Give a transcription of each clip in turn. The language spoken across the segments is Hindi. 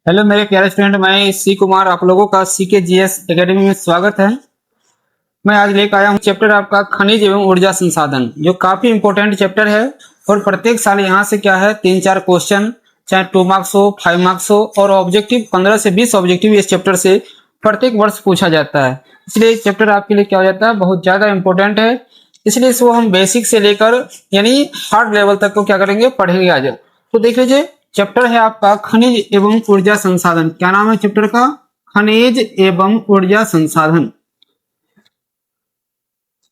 हेलो मेरे प्यारे स्टूडेंट, मैं सी कुमार आप लोगों का सी के जी एस अकेडमी में स्वागत है। मैं आज लेकर आया हूँ चैप्टर आपका खनिज एवं ऊर्जा संसाधन, जो काफी इंपॉर्टेंट चैप्टर है। और प्रत्येक साल यहाँ से क्या है 3-4 क्वेश्चन, चाहे 2 मार्क्स हो 5 मार्क्स हो, और ऑब्जेक्टिव 15 से 20 ऑब्जेक्टिव इस चैप्टर से प्रत्येक वर्ष पूछा जाता है। इसलिए चैप्टर आपके लिए क्या हो जाता है, बहुत ज्यादा इंपॉर्टेंट है। इसलिए इसको हम बेसिक से लेकर यानी हार्ड लेवल तक को क्या करेंगे, पढ़ेंगे आज। तो देख लीजिए, चैप्टर है आपका खनिज एवं ऊर्जा संसाधन। क्या नाम है चैप्टर का? खनिज एवं ऊर्जा संसाधन।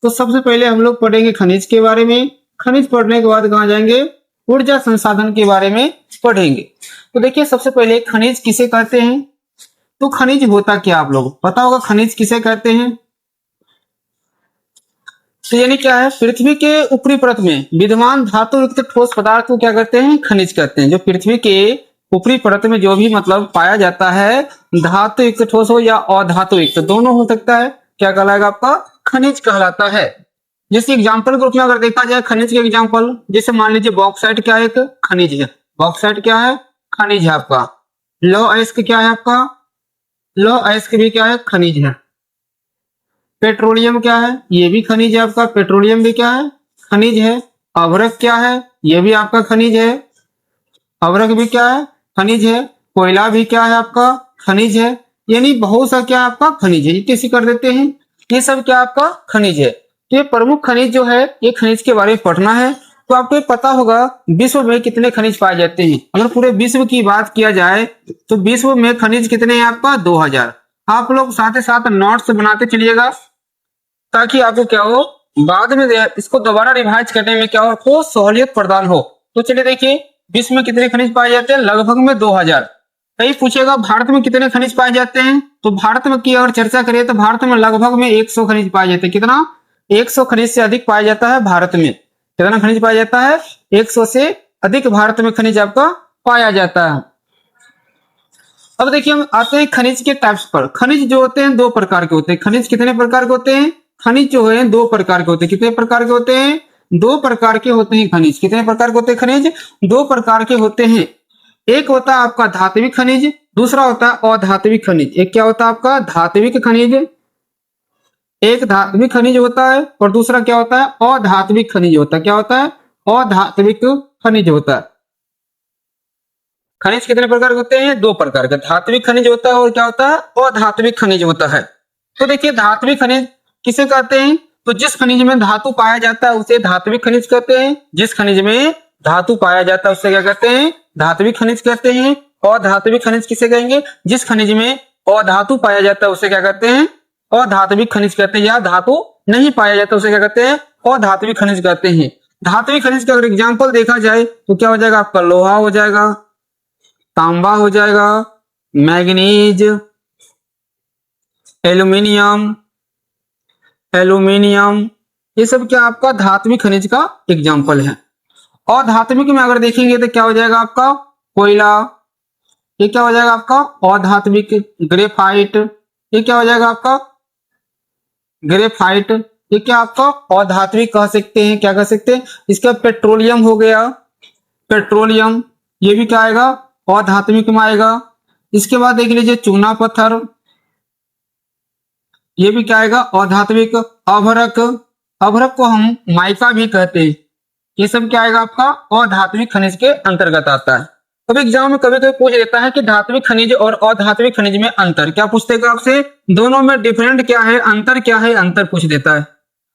तो सबसे पहले हम लोग पढ़ेंगे खनिज के बारे में। खनिज पढ़ने के बाद कहाँ जाएंगे, ऊर्जा संसाधन के बारे में पढ़ेंगे। तो देखिए, सबसे पहले खनिज किसे कहते हैं। तो खनिज होता क्या, आप लोग पता होगा खनिज किसे कहते हैं। तो यानी क्या है, पृथ्वी के ऊपरी परत में विद्यमान धातु युक्त ठोस पदार्थ को क्या कहते हैं, खनिज कहते हैं। जो पृथ्वी के ऊपरी परत में जो भी मतलब पाया जाता है, धातु युक्त ठोस हो या अधातु युक्त, दोनों हो सकता है, क्या कहलाएगा आपका, खनिज कहलाता है। जैसे एग्जाम्पल के रूप में अगर देखा जाए खनिज के एग्जाम्पल, जैसे मान लीजिए बॉक्साइट क्या है, एक खनिज है। बॉक्साइट क्या है, खनिज है आपका। लौह अयस्क क्या है आपका, लौह अयस्क भी क्या है, खनिज है। पेट्रोलियम क्या है, ये भी खनिज है आपका। पेट्रोलियम भी क्या है, खनिज है। अभ्रक क्या है, ये भी आपका खनिज है। अभ्रक भी क्या है, खनिज है। कोयला भी क्या है आपका, खनिज है। यानी बहुत सा क्या है आपका, खनिज है। ये कैसे कर देते हैं, ये सब क्या आपका खनिज है। तो ये प्रमुख खनिज जो है, ये खनिज के बारे में पढ़ना है। तो आपको ये पता होगा विश्व में कितने खनिज पाए जाते हैं। अगर पूरे विश्व की बात किया जाए तो विश्व में खनिज कितने हैं आपका, 2000। आप लोग साथ ही साथ नोट्स बनाते चलिएगा, ताकि आपको क्या हो, बाद में इसको दोबारा रिवाइज करने में क्या हो, आपको सहूलियत प्रदान हो। तो चलिए देखिए, विश्व में कितने खनिज पाए जाते हैं, लगभग में 2000। कहीं पूछेगा भारत में कितने खनिज पाए जाते हैं, तो भारत में की अगर चर्चा करें तो भारत में लगभग में 100 खनिज पाए जाते हैं। कितना, 100 खनिज से अधिक पाया जाता है भारत में। कितना खनिज पाया जाता है, 100 से अधिक भारत में खनिज आपका पाया जाता है। अब देखिए, हम आते हैं खनिज के टाइप्स पर। खनिज जो होते हैं 2 प्रकार के होते हैं। खनिज कितने प्रकार के होते हैं, खनिज जो है 2 प्रकार के होते हैं। कितने प्रकार के होते हैं, 2 प्रकार के होते हैं खनिज। कितने प्रकार के होते हैं खनिज, 2 प्रकार के होते हैं। एक होता है आपका धात्विक खनिज, दूसरा होता है अधात्विक खनिज। एक क्या होता है आपका, धात्विक खनिज, एक धात्विक खनिज होता है, और दूसरा क्या होता है, अधात्विक खनिज होता है। क्या होता है, अधात्विक खनिज होता है। खनिज कितने प्रकार के होते हैं, 2 प्रकार के। धात्विक खनिज होता है और क्या होता है, अधात्विक खनिज होता है। तो देखिए, धात्विक खनिज किसे कहते हैं, तो जिस खनिज में धातु पाया जाता है उसे धात्विक खनिज कहते हैं। जिस खनिज में धातु पाया जाता है उससे क्या कहते हैं, धात्विक खनिज कहते हैं। अधात्विक खनिज किसे कहेंगे, जिस खनिज में अधातु पाया जाता है उसे क्या कहते हैं, अधात्विक खनिज कहते हैं। या धातु नहीं पाया जाता उसे क्या कहते हैं, अधात्विक खनिज कहते हैं। धात्विक खनिज का अगर एग्जाम्पल देखा जाए तो क्या हो जाएगा आपका, लोहा हो जाएगा, तांबा हो जाएगा, मैग्नीज, एल्यूमिनियम, ये सब क्या आपका धात्विक खनिज का एग्जाम्पल है। और धात्विक में अगर देखेंगे तो क्या हो जाएगा आपका, कोयला, ये क्या हो जाएगा आपका अधात्विक। ग्रेफाइट, ये क्या हो जाएगा आपका, ग्रेफाइट, ये क्या आपका अधात्विक कह सकते हैं। क्या कह सकते हैं, इसका पेट्रोलियम हो गया, पेट्रोलियम, ये भी क्या आएगा, अधात्विक में आएगा। इसके बाद देख लीजिए चूना पत्थर, ये भी क्या आएगा, अधात्विक। अभ्रक, अभ्रक को हम माइका भी कहते हैं। ये सब क्या आएगा आपका, अधात्विक खनिज के अंतर्गत आता है। अब एग्जाम में कभी कभी पूछ देता है कि धात्विक खनिज और अधात्विक खनिज में अंतर क्या पूछतेगा आपसे, दोनों में डिफरेंट क्या है, अंतर क्या है, अंतर पूछ देता है।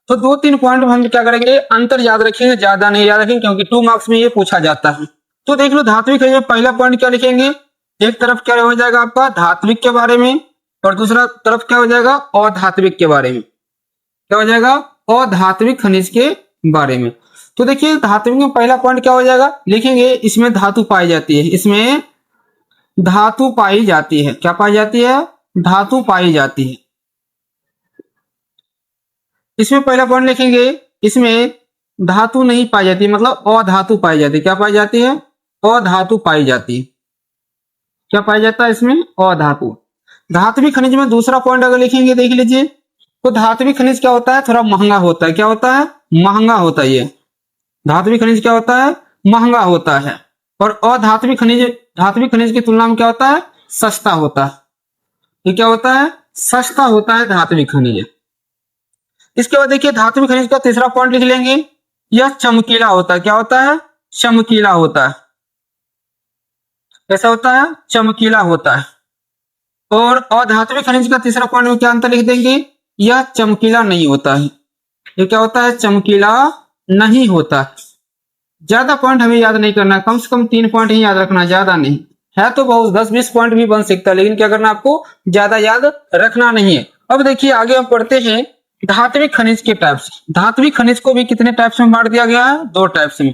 तो 2-3 पॉइंट हम क्या करेंगे, अंतर याद रखेंगे, ज्यादा नहीं याद रखेंगे, क्योंकि 2 मार्क्स में ये पूछा जाता है। तो देख लो, धात्विक खनिज में पहला पॉइंट क्या लिखेंगे, एक तरफ क्या हो जाएगा आपका धात्विक के बारे में, और दूसरा तरफ क्या हो जाएगा अधात्विक के बारे में। क्या हो जाएगा, अधात्विक खनिज के बारे में। तो देखिए, धात्विक में पहला पॉइंट क्या हो जाएगा, लिखेंगे इसमें धातु पाई जाती है। इसमें धातु पाई जाती है। क्या पाई जाती है, धातु पाई जाती है। इसमें पहला पॉइंट लिखेंगे, इसमें धातु नहीं पाई जाती, मतलब अधातु पाई जाती है। क्या पाई जाती है, अधातु पाई जाती है। क्या पाया जाता है इसमें, अधातु। धात्विक खनिज में दूसरा पॉइंट अगर लिखेंगे, देख लीजिए, तो धात्विक खनिज क्या होता है, थोड़ा महंगा होता है। क्या होता है, महंगा होता है। ये धात्विक खनिज क्या होता है, महंगा होता है। और अधात्विक खनिज धात्विक खनिज की तुलना में क्या होता है, सस्ता होता है। ये क्या होता है? सस्ता होता है धात्विक खनिज। इसके बाद देखिए धात्विक खनिज का तीसरा पॉइंट लिख लेंगे, यह चमकीला होता है। क्या होता है? चमकीला होता है। कैसा होता है? चमकीला होता है। और अधात्विक खनिज का तीसरा पॉइंट में क्या अंतर लिख देंगे, यह चमकीला नहीं होता है। ये क्या होता है? चमकीला नहीं होता। ज्यादा पॉइंट हमें याद नहीं करना, कम से कम 3 पॉइंट ही याद रखना, ज्यादा नहीं है। तो बहुत 10-20 पॉइंट भी बन सकता है, लेकिन क्या करना, आपको ज्यादा याद रखना नहीं है। अब देखिए आगे हम पढ़ते हैं धात्विक खनिज के टाइप्स। धात्विक खनिज को भी कितने टाइप्स में बांट दिया गया है? 2 टाइप्स में।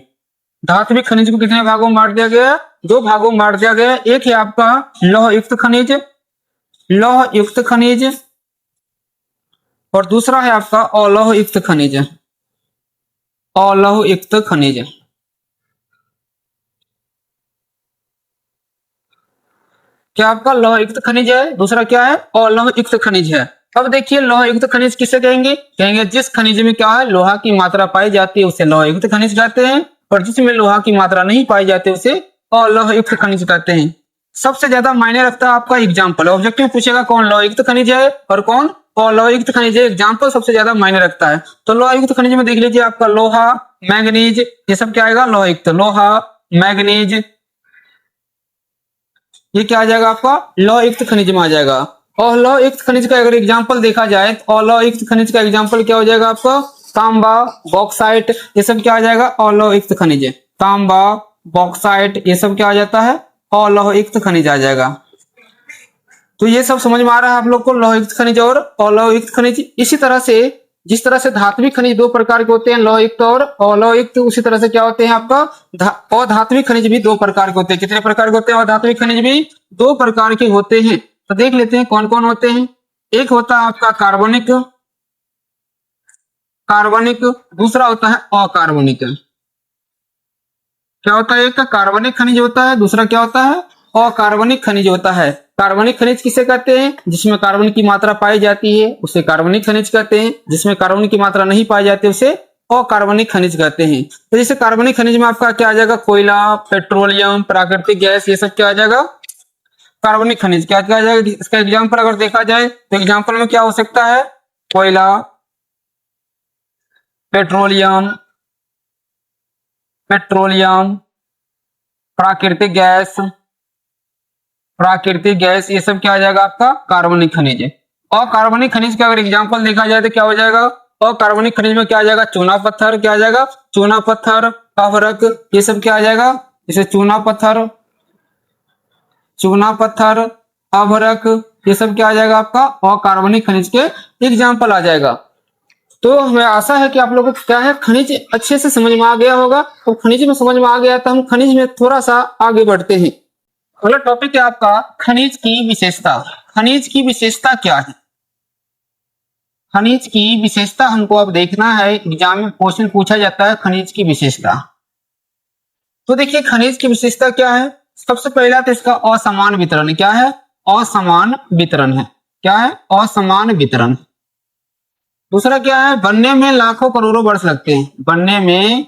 धात्विक खनिज को कितने भागों में बांट दिया गया है? 2 भागों में बांट दिया गया है। एक है आपका लौह युक्त खनिज, लौह युक्त खनिज, और दूसरा है आपका अलौह युक्त खनिज, अलौह युक्त खनिज। क्या आपका लौह युक्त खनिज है, दूसरा क्या है? अलौह युक्त खनिज है। अब देखिए लौह युक्त खनिज किसे कहेंगे? कहेंगे जिस खनिज में क्या है, लोहा की मात्रा पाई जाती है उसे लौह युक्त खनिज कहते हैं, और जिसमें लोहा की मात्रा नहीं पाई जाती उसे अलौह युक्त खनिज कहते हैं। सबसे ज्यादा मायने रखता है आपका एग्जाम्पल। ऑब्जेक्टिव पूछेगा कौन लौह युक्त खनिज है और कौन अलौह युक्त खनिज है, एग्जाम्पल सबसे ज्यादा मायने रखता है। तो लौह युक्त खनिज में देख लीजिए आपका लोहा, मैंगनीज, ये सब क्या आएगा? लौह युक्त। लोहा, मैंगनीज, ये क्या आ जाएगा आपका? लौह युक्त खनिज में आ जाएगा। और लौह युक्त खनिज का अगर एग्जांपल देखा जाए तो अलौह युक्त खनिज का एग्जांपल क्या हो जाएगा आपका? तांबा, बॉक्साइट, ये सब क्या आ जाएगा? अलौह युक्त खनिज। तांबा, बॉक्साइट, ये सब क्या आ जाता है? अलौह युक्त खनिज आ जाएगा। तो ये सब समझ में आ रहा है आप लोग को, लौह युक्त खनिज और अलौह युक्त खनिज। इसी तरह से जिस तरह से धात्विक खनिज 2 प्रकार के होते हैं, लौह युक्त और अलौह युक्त, उसी तरह से क्या होते हैं आपका अधात्विक खनिज भी 2 प्रकार के होते हैं। कितने प्रकार के होते हैं? अधात्विक खनिज भी 2 प्रकार के होते हैं। तो देख लेते हैं कौन कौन होते हैं। एक होता है आपका कार्बनिक, कार्बनिक, दूसरा होता है अकार्बनिक। क्या होता है? एक का कार्बनिक खनिज होता है, दूसरा क्या होता है? अकार्बनिक खनिज होता है। कार्बनिक खनिज किसे कहते हैं? जिसमें कार्बन की मात्रा पाई जाती है उसे कार्बनिक खनिज कहते हैं, जिसमें कार्बन की मात्रा नहीं पाई जाती उसे अकार्बनिक खनिज कहते हैं। तो जैसे कार्बनिक खनिज में आपका क्या आ जाएगा? कोयला, पेट्रोलियम, प्राकृतिक गैस, ये सब क्या आ जाएगा? कार्बनिक खनिज। क्या क्या आ जाएगा? इसका एग्जाम्पल अगर देखा जाए तो एग्जाम्पल में क्या हो सकता है? कोयला, पेट्रोलियम, पेट्रोलियम, प्राकृतिक गैस, प्राकृतिक गैस, ये सब क्या आ जाएगा आपका? कार्बनिक खनिज। और कार्बनिक खनिज का अगर एग्जांपल देखा जाए तो क्या हो जाएगा? और कार्बनिक खनिज में क्या आ जाएगा? चूना पत्थर, क्या आ जाएगा? चूना पत्थर, अभ्रक, ये सब क्या आ जाएगा? जैसे चूना पत्थर, चूना पत्थर, अभ्रक, ये सब क्या आ जाएगा आपका? अकार्बनिक खनिज के एग्जाम्पल आ जाएगा। तो हमें आशा है कि आप लोगों को क्या है, खनिज अच्छे से समझ में आ गया होगा। तो खनिज में समझ में आ गया तो हम खनिज में थोड़ा सा आगे बढ़ते हैं। अगला टॉपिक है आपका खनिज की विशेषता। खनिज की विशेषता क्या है? खनिज की विशेषता हमको अब देखना है, एग्जाम में क्वेश्चन पूछा जाता है खनिज की विशेषता। तो देखिए खनिज की विशेषता क्या है। सबसे पहला तो इसका असमान वितरण। क्या है? असमान वितरण है। क्या है? असमान वितरण। दूसरा क्या है? बनने में लाखों करोड़ों वर्ष लगते हैं। बनने में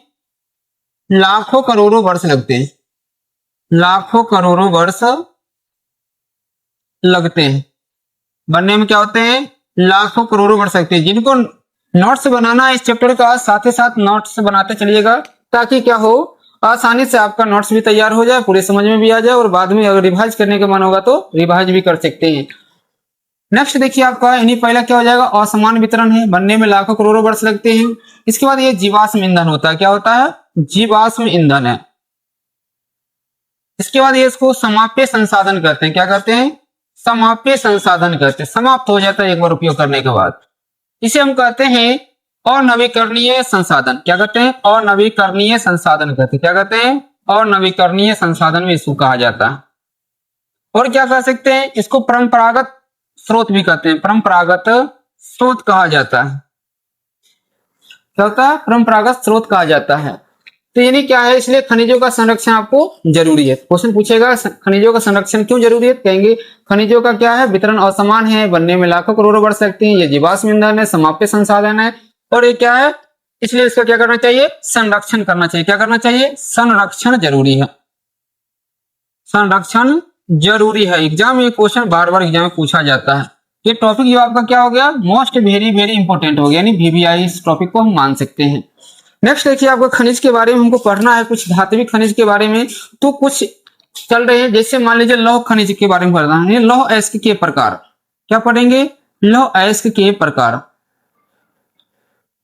लाखों करोड़ों वर्ष लगते हैं। लाखों करोड़ों वर्ष लगते हैं। बनने में क्या होते हैं? लाखों करोड़ों वर्ष लगते हैं। जिनको नोट्स बनाना है इस चैप्टर का, साथ ही साथ नोट्स बनाते चलिएगा, ताकि क्या हो, आसानी से आपका नोट्स भी तैयार हो जाए, पूरे समझ में भी आ जाए, और बाद में अगर रिवाइज करने का मन होगा तो रिवाइज भी कर सकते हैं। नेक्स्ट देखिए आपका इन्हीं पहला क्या हो जाएगा? असमान वितरण है। बनने में लाखों करोड़ों वर्ष लगते हैं। इसके बाद ये जीवाश्म ईंधन होता है। क्या होता है? जीवाश्म ईंधन है। इसके बाद ये इसको समाप्य संसाधन कहते हैं। क्या कहते हैं? समाप्य संसाधन कहते हैं। समाप्त हो जाता है एक बार उपयोग करने के बाद। इसे हम कहते हैं अनवीकरणीय संसाधन। क्या कहते हैं? अनवीकरणीय संसाधन कहते हैं। क्या कहते हैं? अनवीकरणीय संसाधन में इसको कहा जाता है। और क्या कह सकते हैं? इसको परंपरागत स्रोत भी कहते हैं। परंपरागत स्रोत कहा जाता है। क्या होता है? परंपरागत स्रोत कहा जाता है। तो यानी क्या है, इसलिए खनिजों का संरक्षण आपको जरूरी है। क्वेश्चन पूछेगा खनिजों का संरक्षण क्यों जरूरी है, कहेंगे खनिजों का क्या है? वितरण असमान है, बनने में लाखों करोड़ों वर्ष लगते हैं, ये जीवाश्म ईंधन है, समाप्य संसाधन है, और ये क्या है, इसलिए इसका क्या करना चाहिए? संरक्षण करना चाहिए। क्या करना चाहिए? संरक्षण जरूरी है। संरक्षण जरूरी है। एग्जाम में क्वेश्चन बार बार एग्जाम में पूछा जाता है। ये टॉपिक जो आपका क्या हो गया, मोस्ट वेरी वेरी इंपॉर्टेंट हो गया, यानी वीवीआई इस टॉपिक को हम मान सकते हैं। नेक्स्ट देखिए, आपको खनिज के बारे में हमको पढ़ना है, कुछ धात्विक खनिज के बारे में। तो कुछ चल रहे हैं, जैसे मान लीजिए लौह खनिज के बारे में पढ़ना है, लौह अयस्क के प्रकार। क्या पढ़ेंगे, लौह अयस्क के प्रकार।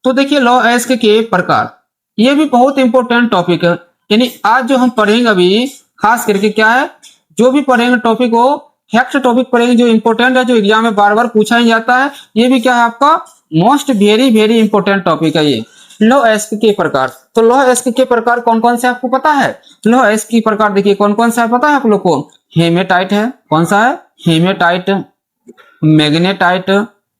तो देखिए लौह अयस्क के प्रकार, ये भी बहुत इंपॉर्टेंट टॉपिक है। यानी आज जो हम पढ़ेंगे अभी खास करके क्या है, जो भी पढ़ेंगे टॉपिक हो, फैक्ट टॉपिक पढ़ेंगे जो इंपॉर्टेंट है, जो एग्जाम में बार बार पूछा ही जाता है। ये भी क्या है आपका most very very important topic है ये, लौह अयस्क के प्रकार। तो लौह अयस्क के प्रकार कौन कौन से आपको पता है? लौह अयस्क के प्रकार देखिए कौन कौन सा है, पता है आप लोग को? हेमेटाइट है, कौन सा है? Hematite, magnetite,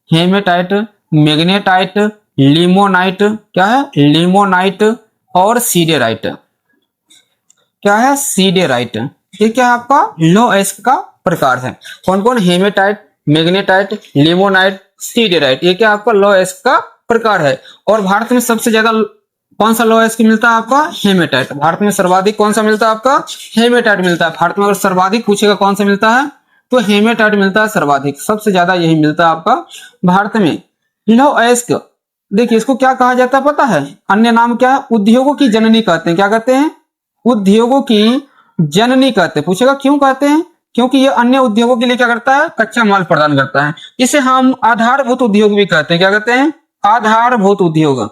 hematite, magnetite, limonite, क्या है? लिमोनाइट, और सीडेराइट। क्या है? सीडेराइट। ये क्या है आपका लौह अयस्क का प्रकार है। कौन कौन? Hematite, magnetite, limonite, siderite. ये क्या आपका लौह अयस्क का प्रकार है। और भारत में सबसे ज्यादा कौन सा लौह अयस्क मिलता है आपका? हेमेटाइट। भारत में सर्वाधिक कौन सा मिलता है आपका? हेमेटाइट मिलता है। भारत में अगर सर्वाधिक पूछेगा कौन सा मिलता है, तो हेमेटाइट मिलता है सर्वाधिक, सबसे ज्यादा यही मिलता है आपका भारत में। लौह अयस्क देखिए इसको क्या कहा जाता है पता है? अन्य नाम क्या है? उद्योगों की जननी कहते हैं। क्या कहते हैं? उद्योगों की जननी कहते हैं। पूछेगा क्यों कहते हैं? क्योंकि ये अन्य उद्योगों के लिए क्या करता है? कच्चा माल प्रदान करता है। इसे हम आधारभूत उद्योग भी कहते हैं। क्या कहते हैं? आधारभूत उद्योग।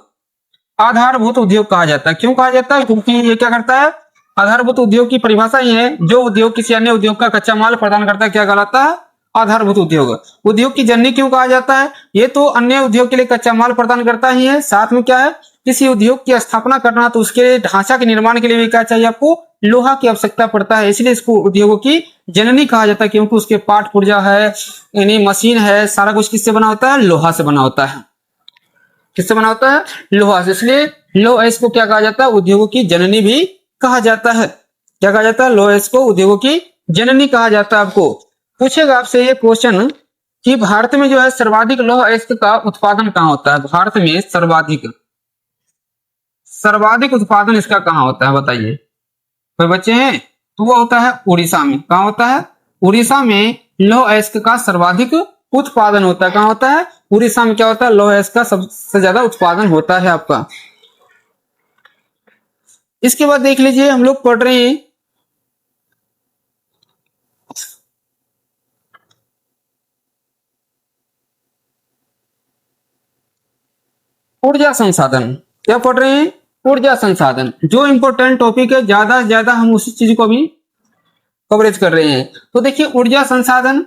आधारभूत उद्योग कहा जाता है। क्यों कहा जाता है? क्योंकि ये क्या करता है? आधारभूत उद्योग की परिभाषा ये है, जो उद्योग किसी अन्य उद्योग का कच्चा माल प्रदान करता है, क्या कहलाता है? आधारभूत उद्योग। उद्योग की जननी क्यों कहा जाता है? ये तो अन्य उद्योग के लिए कच्चा माल प्रदान करता ही है, साथ में क्या है, किसी उद्योग की स्थापना करना तो उसके ढांचा के निर्माण के लिए भी क्या चाहिए आपको? लोहा की आवश्यकता पड़ता है। इसलिए इसको उद्योगों की जननी कहा जाता है, क्योंकि उसके पाठ पुर्जा है, यानी मशीन है, सारा कुछ किससे बना होता है? लोहा से बना होता है। किससे बना होता है? लोहा से। इसलिए लौह अयस्क को क्या कहा जाता है? उद्योगों की जननी भी कहा जाता है। क्या कहा जाता है? लौह अयस्क को उद्योगों की जननी कहा जाता है। आपको पूछेगा आपसे ये क्वेश्चन कि भारत में जो है सर्वाधिक लौह अयस्क का उत्पादन कहाँ होता है? भारत में सर्वाधिक सर्वाधिक उत्पादन इसका कहाँ होता है बताइए? कोई बच्चे हैं? तो वो होता है उड़ीसा में। कहाँ होता है? उड़ीसा में लौह अयस्क का सर्वाधिक उत्पादन होता है। कहाँ होता है? उड़ीसा में क्या होता है? लौह अयस्क का सबसे ज्यादा उत्पादन होता है आपका। इसके बाद देख लीजिए, हम लोग पढ़ रहे हैं ऊर्जा संसाधन। क्या पढ़ रहे हैं? ऊर्जा संसाधन। जो इंपॉर्टेंट टॉपिक है, ज्यादा से ज्यादा हम उसी चीज को भी कवरेज कर रहे हैं। तो देखिए ऊर्जा संसाधन,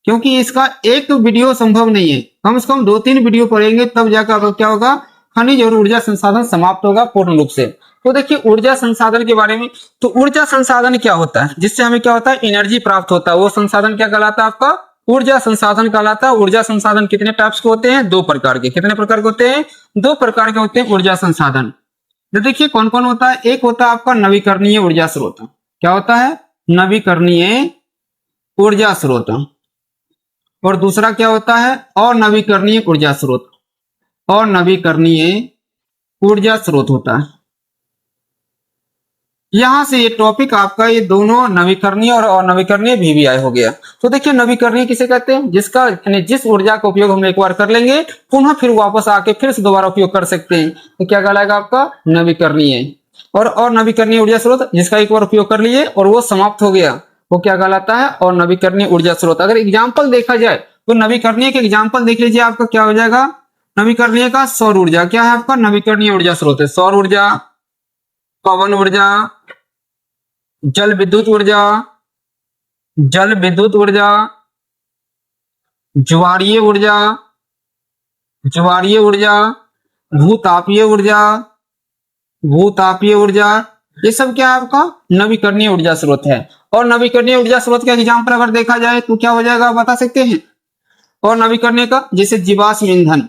क्योंकि इसका एक वीडियो संभव नहीं है, कम से कम 2-3 वीडियो पढ़ेंगे तब जाकर क्या होगा, खनिज और ऊर्जा संसाधन समाप्त होगा पूर्ण रूप से। तो देखिए ऊर्जा संसाधन के बारे में, तो ऊर्जा संसाधन क्या होता है? जिससे हमें क्या होता है? एनर्जी प्राप्त होता है। वो संसाधन क्या कहलाता है आपका? ऊर्जा संसाधन कहलाता है। ऊर्जा संसाधन कितने टाइप्स के होते हैं? 2 प्रकार के। कितने प्रकार के होते हैं? 2 प्रकार के होते हैं ऊर्जा संसाधन। तो देखिए कौन कौन होता है? एक होता है आपका नवीकरणीय ऊर्जा स्रोत। क्या होता है? नवीकरणीय ऊर्जा स्रोत। और दूसरा क्या होता है? और नवीकरणीय ऊर्जा स्रोत। और नवीकरणीय ऊर्जा स्रोत होता है। यहां से ये टॉपिक आपका ये दोनों नवीकरणीय और अनवीकरणीय वीवीआई हो गया। तो देखिए नवीकरणीय किसे कहते हैं? जिसका यानी जिस ऊर्जा का उपयोग हम एक बार कर लेंगे, पुनः फिर वापस आके फिर से दोबारा उपयोग कर सकते हैं, तो क्या कहलाएगा आपका? नवीकरणीय। और नवीकरणीय ऊर्जा स्रोत, जिसका एक बार उपयोग कर लिए और वो समाप्त हो गया, वो क्या कहलाता है? और नवीकरणीय ऊर्जा स्रोत। अगर एग्जाम्पल देखा जाए तो नवीकरणीय के एग्जाम्पल देख लीजिए, आपका क्या हो जाएगा? नवीकरणीय का सौर ऊर्जा क्या है आपका? नवीकरणीय ऊर्जा स्रोत है। सौर ऊर्जा, पवन ऊर्जा, जल विद्युत ऊर्जा, जल विद्युत ऊर्जा, ज्वारीय ऊर्जा, ज्वारीय ऊर्जा, भूतापीय ऊर्जा, भूतापीय ऊर्जा, ये सब क्या है आपका? नवीकरणीय ऊर्जा स्रोत है। और नवीकरणीय ऊर्जा स्रोत का एग्जाम्पल अगर देखा जाए तो क्या हो जाएगा, बता सकते हैं? और नवीकरणीय का जैसे जीवाश्म ईंधन,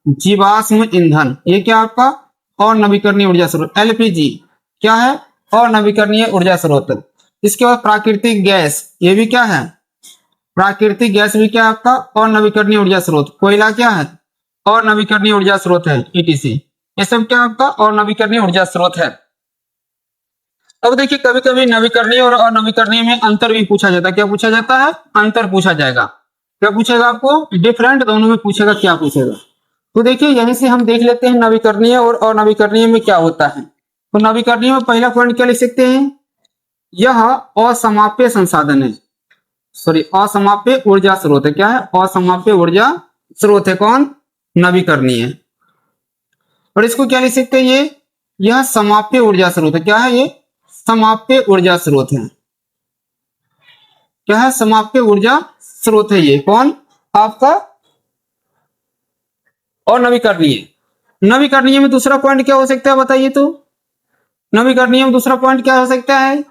जीवाश्म ईंधन ये क्या आपका? और नवीकरणीय ऊर्जा स्रोत। एलपीजी क्या है? और नवीकरणीय ऊर्जा स्रोत। इसके बाद प्राकृतिक गैस, ये भी क्या है? प्राकृतिक गैस भी क्या है आपका? और नवीकरणीय ऊर्जा स्रोत। कोयला क्या है? और नवीकरणीय ऊर्जा स्रोत है, ईटीसी। ये सब क्या आपका? और नवीकरणीय ऊर्जा स्रोत है। अब देखिए कभी कभी नवीकरणीय और अनवीकरणीय में अंतर भी पूछा जाता है। क्या पूछा जाता है? अंतर पूछा जाएगा। क्या पूछेगा आपको? डिफरेंट दोनों में पूछेगा। क्या पूछेगा? तो देखिए यहीं से हम देख लेते हैं नवीकरणीय और अनवीकरणीय में क्या होता है। तो नवीकरणीय में पहला पॉइंट क्या लिख सकते हैं? यह असमाप्य संसाधन है, सॉरी असमाप्य ऊर्जा स्रोत है। क्या है? असमाप्य ऊर्जा स्रोत है। कौन? नवीकरणीय। और इसको क्या लिख सकते हैं? यह समाप्य ऊर्जा स्रोत है। क्या है ये? समाप्य ऊर्जा स्रोत है। क्या है? समाप्य ऊर्जा स्रोत है ये। कौन? आपका और नवीकरणीय। नवीकरणीय में दूसरा पॉइंट क्या हो सकता है बताइए तो? नवीकरणीय में दूसरा पॉइंट क्या हो सकता है?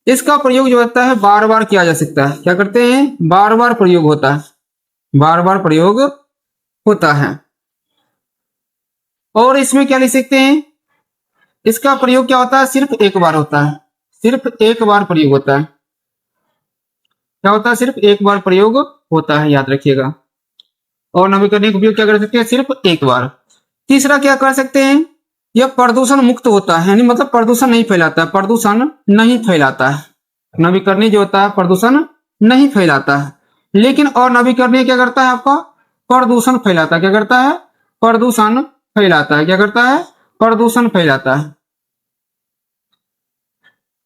इसका प्रयोग जो होता है बार बार किया जा सकता है। क्या करते हैं? बार बार प्रयोग होता है। बार बार प्रयोग होता है। और इसमें क्या लिख सकते हैं? इसका प्रयोग क्या होता है? सिर्फ एक बार होता है। सिर्फ एक बार प्रयोग होता है। क्या होता है? सिर्फ एक बार प्रयोग होता है, याद रखिएगा। और नवीकरणीय का उपयोग क्या कर सकते हैं? सिर्फ एक बार। तीसरा क्या कर सकते हैं? यह प्रदूषण मुक्त होता है, यानी मतलब प्रदूषण नहीं फैलाता है। प्रदूषण नहीं फैलाता है। नवीकरणीय जो होता है प्रदूषण नहीं फैलाता है। लेकिन और नवीकरणीय क्या करता है? आपका प्रदूषण फैलाता है। क्या करता है? प्रदूषण फैलाता है। क्या करता है? प्रदूषण फैलाता है।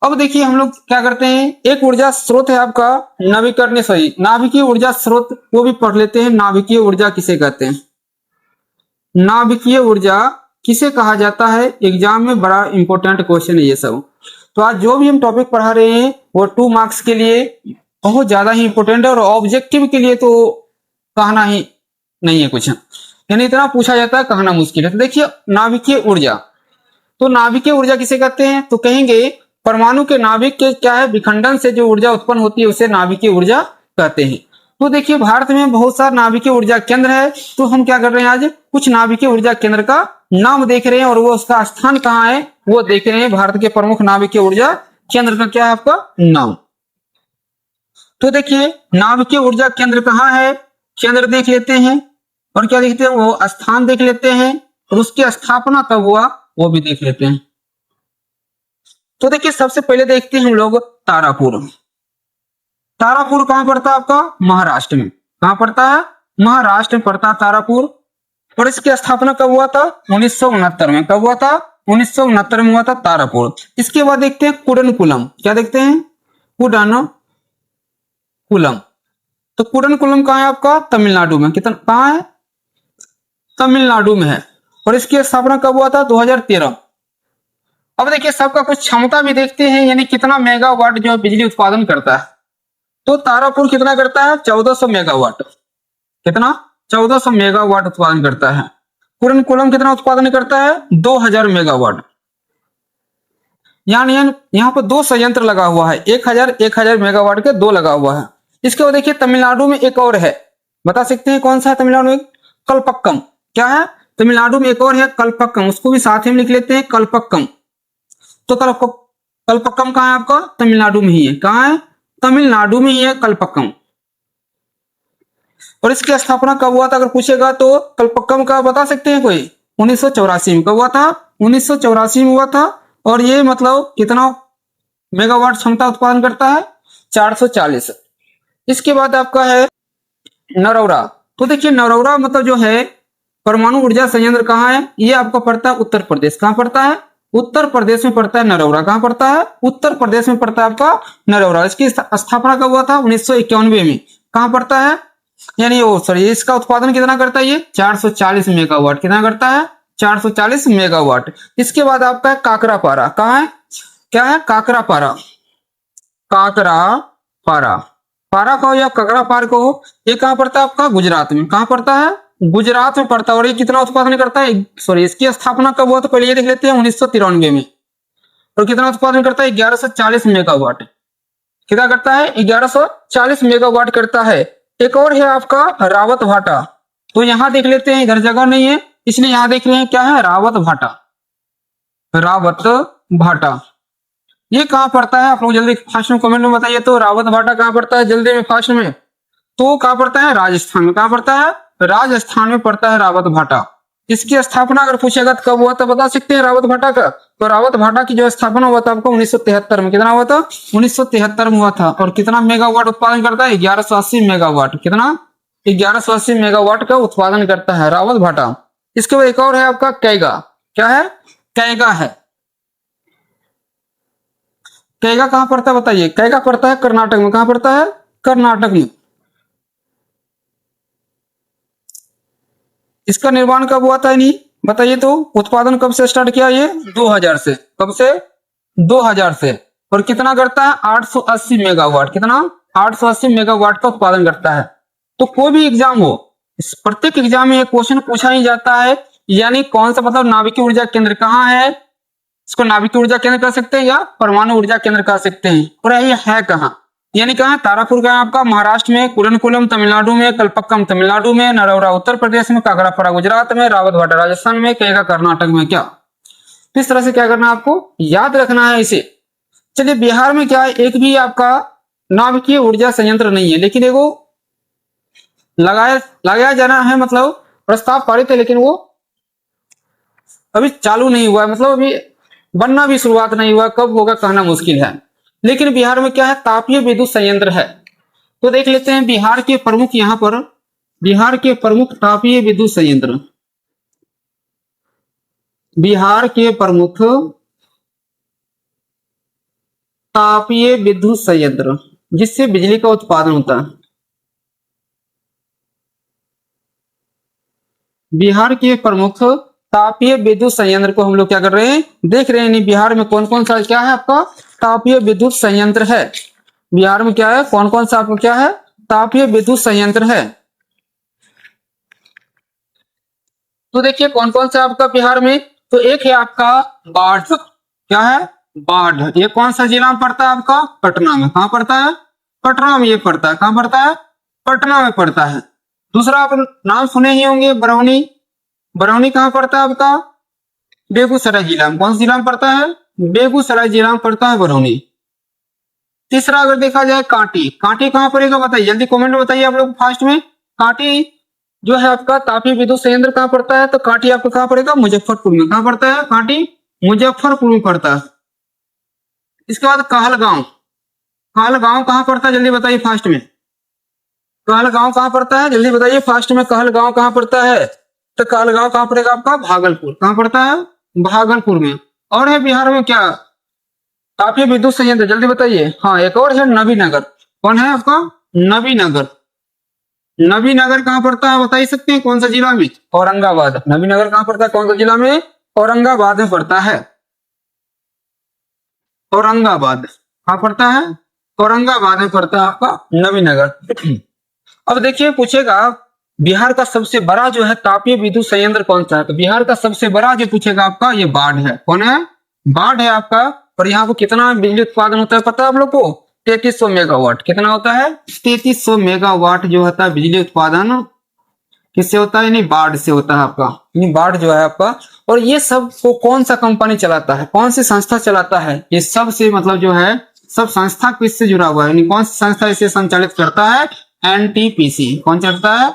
अब देखिए हम लोग क्या करते हैं, एक ऊर्जा स्रोत है आपका नवीकरणीय, सही नाभिकीय ऊर्जा स्रोत, वो भी पढ़ लेते हैं। नाभिकीय ऊर्जा किसे कहते हैं? नाभिकीय ऊर्जा किसे कहा जाता है? एग्जाम में बड़ा इंपॉर्टेंट क्वेश्चन है ये सब। तो आज जो भी हम टॉपिक पढ़ा रहे हैं वो 2 मार्क्स के लिए बहुत ज्यादा ही इंपॉर्टेंट है, और ऑब्जेक्टिव के लिए तो कहना ही नहीं है कुछ, यानी इतना पूछा जाता है कहना मुश्किल है। तो देखिए नाभिकीय ऊर्जा, तो नाभिकीय ऊर्जा किसे कहते हैं? तो कहेंगे परमाणु के नाभिक के क्या है विखंडन से जो ऊर्जा उत्पन्न होती है उसे नाभिकीय ऊर्जा कहते हैं। तो देखिए भारत में बहुत सारे नाभिकीय ऊर्जा केंद्र है। तो हम क्या कर रहे हैं, आज कुछ नाभिकीय ऊर्जा केंद्र का नाम देख रहे हैं और वो उसका स्थान कहाँ है वो देख रहे हैं। भारत के प्रमुख नाभिकीय ऊर्जा केंद्र का क्या है आपका नाम। तो देखिए नाभिकीय ऊर्जा केंद्र कहाँ है, केंद्र देख लेते हैं, और क्या देखते हैं वो स्थान देख लेते हैं, और उसकी स्थापना कब हुआ वो भी देख लेते हैं। तो देखिए सबसे पहले देखते हैं हम लोग तारापुर। तारापुर कहां पड़ता है आपका? महाराष्ट्र में। कहां पड़ता है? महाराष्ट्र में पड़ता है तारापुर। और इसकी स्थापना कब हुआ था? 1969 में। कब हुआ था? 1969 में हुआ था तारापुर। इसके बाद देखते हैं कुडनकुलम। क्या देखते हैं? कुडनकुलम। तो कुडनकुलम कहां है आपका? तमिलनाडु में। कितना कहां है? तमिलनाडु में है। और इसकी स्थापना कब हुआ था? 2013। अब देखिए सबका कुछ क्षमता भी देखते हैं, यानी कितना मेगावाट जो बिजली उत्पादन करता है। तो तारापुर कितना करता है? 1400 मेगावाट। कितना? 1400 मेगावाट उत्पादन करता है। कुडनकुलम कितना उत्पादन करता है? 2000 मेगावाट। यानी यहाँ पर 2 संयंत्र लगा हुआ है, 1000 मेगावाट के 2 लगा हुआ है। इसके बाद देखिए तमिलनाडु में एक और है, बता सकते हैं कौन सा है तमिलनाडु में? कलपक्कम। क्या है? तमिलनाडु में एक और है कलपक्कम, उसको भी साथ में लिख लेते हैं कलपक्कम। तो कलपक्कम कहाँ है आपका? तमिलनाडु में ही है। कहाँ है? तमिलनाडु में ही है कलपक्कम। और इसकी स्थापना कब हुआ था अगर पूछेगा तो कलपक्कम का बता सकते हैं कोई? 1984 में। कब हुआ था? 1984 में हुआ था। और ये मतलब कितना मेगावाट क्षमता उत्पादन करता है? 440। इसके बाद आपका है नरौरा। तो देखिए नरौरा मतलब जो है परमाणु ऊर्जा संयंत्र कहाँ है? ये आपका पड़ता है उत्तर प्रदेश। कहाँ पड़ता है? उत्तर प्रदेश में पड़ता है नरौरा। कहाँ पड़ता है? उत्तर प्रदेश में पड़ता है आपका नरौरा। इसकी स्थापना कब हुआ था? 1991 में। कहाँ पड़ता है? यानी वो सॉरी इसका उत्पादन कितना करता है? ये 440 मेगावाट। कितना करता है? 440 मेगावाट। इसके बाद आपका है काकरापारा। कहाँ है? क्या है? काकरापारा। काकरापारा, पारा कहो या काकरापार कहो, ये कहाँ पड़ता है आपका? गुजरात में। कहाँ पड़ता है? गुजरात में पड़ता है। और ये कितना उत्पादन करता है? सॉरी इसकी स्थापना कब हुआ तो पहले ये देख लेते हैं 1993 में। और कितना उत्पादन करता है? 1140 मेगावाट। कितना करता है? 1140 मेगावाट करता है। एक और है आपका रावत भाटा। तो यहां देख लेते हैं, इधर जगह नहीं है इसलिए यहां देख रहे हैं क्या है? रावत भाटा। रावत भाटा ये कहां पड़ता है? आप लोग जल्दी फास्ट में कमेंट में बताइए तो रावत भाटा कहां पड़ता है जल्दी में फास्ट में। तो कहां पड़ता है? राजस्थान में। कहां पड़ता है? राजस्थान में पड़ता है रावत भाटा। इसकी स्थापना अगर पूछेगा तो कब हुआ था बता सकते हैं? रावत भाटा का। तो रावत भाटा की जो स्थापना हुआ था आपको 1973 में। कितना हुआ था? 1973 में हुआ था। और कितना मेगावाट उत्पादन करता है? 1180 मेगावाट। कितना? 1180 मेगावाट का उत्पादन करता है रावत भाटा। इसके बाद एक और है आपका कैगा। क्या है? कैगा है। कैगा कहां पड़ता है बताइए? कैगा पड़ता है कर्नाटक में। कहां पड़ता है? कर्नाटक में। इसका निर्माण कब हुआ था? नहीं बताइए तो। उत्पादन कब से स्टार्ट किया? ये 2000 से। कब से? 2000 से। और कितना करता है? 880 मेगावाट। कितना? 880 मेगावाट का उत्पादन करता है। तो कोई भी एग्जाम हो, इस प्रत्येक एग्जाम में एक क्वेश्चन पूछा ही जाता है, यानी कौन सा मतलब नाभिकीय ऊर्जा केंद्र कहाँ है? इसको नाभिकीय ऊर्जा केंद्र कह सकते हैं या परमाणु ऊर्जा केंद्र कह सकते हैं। और ये है कहाँ? यानी कहाँ? तारापुर का है आपका महाराष्ट्र में, कुरनकुलम तमिलनाडु में, कलपक्कम तमिलनाडु में, नरौरा उत्तर प्रदेश में, काकरापड़ा गुजरात में, रावत भाटा राजस्थान में, कैगा कर्नाटक में। क्या इस तरह से क्या करना है आपको? याद रखना है इसे। चलिए बिहार में क्या है? एक भी आपका नाभिकीय ऊर्जा संयंत्र नहीं है, लेकिन एगो लगाया जाना है, मतलब प्रस्ताव पारित है, लेकिन वो अभी चालू नहीं हुआ है, मतलब अभी बनना भी शुरुआत नहीं हुआ। कब होगा कहना मुश्किल है। लेकिन बिहार में क्या है? तापीय विद्युत संयंत्र है। तो देख लेते हैं बिहार के प्रमुख, यहां पर बिहार के प्रमुख तापीय विद्युत संयंत्र। बिहार के प्रमुख तापीय विद्युत संयंत्र जिससे बिजली का उत्पादन होता है। बिहार के प्रमुख तापीय विद्युत संयंत्र को हम लोग क्या कर रहे हैं? देख रहे हैं। बिहार में कौन कौन सा क्या है आपका? तापीय विद्युत संयंत्र है। बिहार में क्या है? कौन कौन सा आपको क्या है? तापीय विद्युत संयंत्र है। तो देखिए कौन कौन सा आपका बिहार में। तो एक है आपका बाढ़। क्या है? बाढ़। ये कौन सा जिला में पड़ता है आपका? पटना में। कहां पड़ता है? पटना में ये पड़ता है। कहां पड़ता है? पटना में पड़ता है। दूसरा आप नाम सुने ही होंगे, बरौनी। बरौनी कहां पड़ता है आपका? बेगूसराय जिला में। कौन सा जिला में पड़ता है? बेगूसराय जिला में पड़ता है बरौनी। तीसरा अगर देखा जाए कांटी। कांटी कहां पड़ेगा बताइए? जल्दी कमेंट में बताइए आप लोग फास्ट में। कांटी जो है आपका तापीय विद्युत संयंत्र कहां पड़ता है? तो कांटी आपको कहां पड़ेगा? मुजफ्फरपुर में। कहां पड़ता है? कांटी मुजफ्फरपुर में पड़ता है। इसके बाद कहलगांव। कहलगांव कहां पड़ता है? जल्दी बताइए फास्ट में। कहलगांव कहां पड़ता है? जल्दी बताइए फास्ट में। कहलगांव कहां पड़ता है? तो कहलगांव कहां पड़ेगा आपका? भागलपुर। कहां पड़ता है? भागलपुर में। और है बिहार में क्या तापीय विद्युत संयंत्र? जल्दी बताइए। हाँ एक और है नवीनगर। कौन है आपका? नवीनगर। नवीनगर कहां पड़ता है बता ही सकते हैं? कौन सा जिला में? औरंगाबाद। नवीनगर कहां पड़ता है? कौन सा जिला में? औरंगाबाद में पड़ता है। औरंगाबाद कहां पड़ता है? औरंगाबाद में पड़ता है आपका नवीनगर। अब देखिए पूछेगा बिहार का सबसे बड़ा जो है तापीय विद्युत संयंत्र कौन सा है? तो बिहार का सबसे बड़ा जो पूछेगा आपका ये बाढ़ है। कौन है? बाढ़ है आपका। और यहाँ पर कितना बिजली उत्पादन होता है पता है आप लोग को? 3300 मेगावाट। कितना होता है? 3300 मेगावाट जो होता है बिजली उत्पादन किससे होता है? यानी बाढ़ से होता है आपका। यानी बाढ़ जो है आपका। और ये सब को कौन सा कंपनी चलाता है? कौन सी संस्था चलाता है? ये सब से मतलब जो है सब संस्था किससे जुड़ा हुआ है? यानी कौन सी संस्था इसे संचालित करता है? एनटीपीसी। कौन चलता है?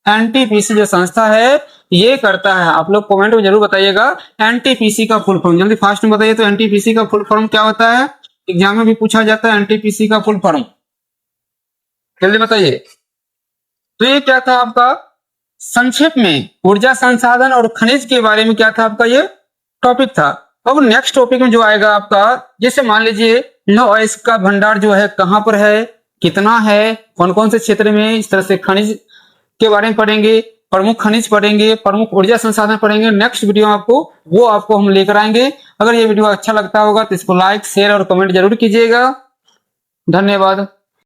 एनटीपीसी जो संस्था है ये करता है। आप लोग कमेंट में जरूर बताइएगा एनटीपीसी का फुल फॉर्म। जल्दी फास्ट में बताइए तो एनटीपीसी का फुल फॉर्म क्या होता है? एग्जाम में भी पूछा जाता है एनटीपीसी का फुल फॉर्म। जल्दी बताइए। तो ये क्या था आपका? संक्षेप में ऊर्जा संसाधन और खनिज के बारे में क्या था आपका? ये टॉपिक था। अब नेक्स्ट टॉपिक में जो आएगा आपका, जैसे मान लीजिए लौह अयस्क का भंडार जो है कहां पर है, कितना है, कौन कौन से क्षेत्र में, इस तरह से खनिज के बारे में पढ़ेंगे, प्रमुख खनिज पढ़ेंगे, प्रमुख ऊर्जा संसाधन पढ़ेंगे। नेक्स्ट वीडियो आपको हम लेकर आएंगे। अगर ये वीडियो अच्छा लगता होगा तो इसको लाइक शेयर और कमेंट जरूर कीजिएगा। धन्यवाद।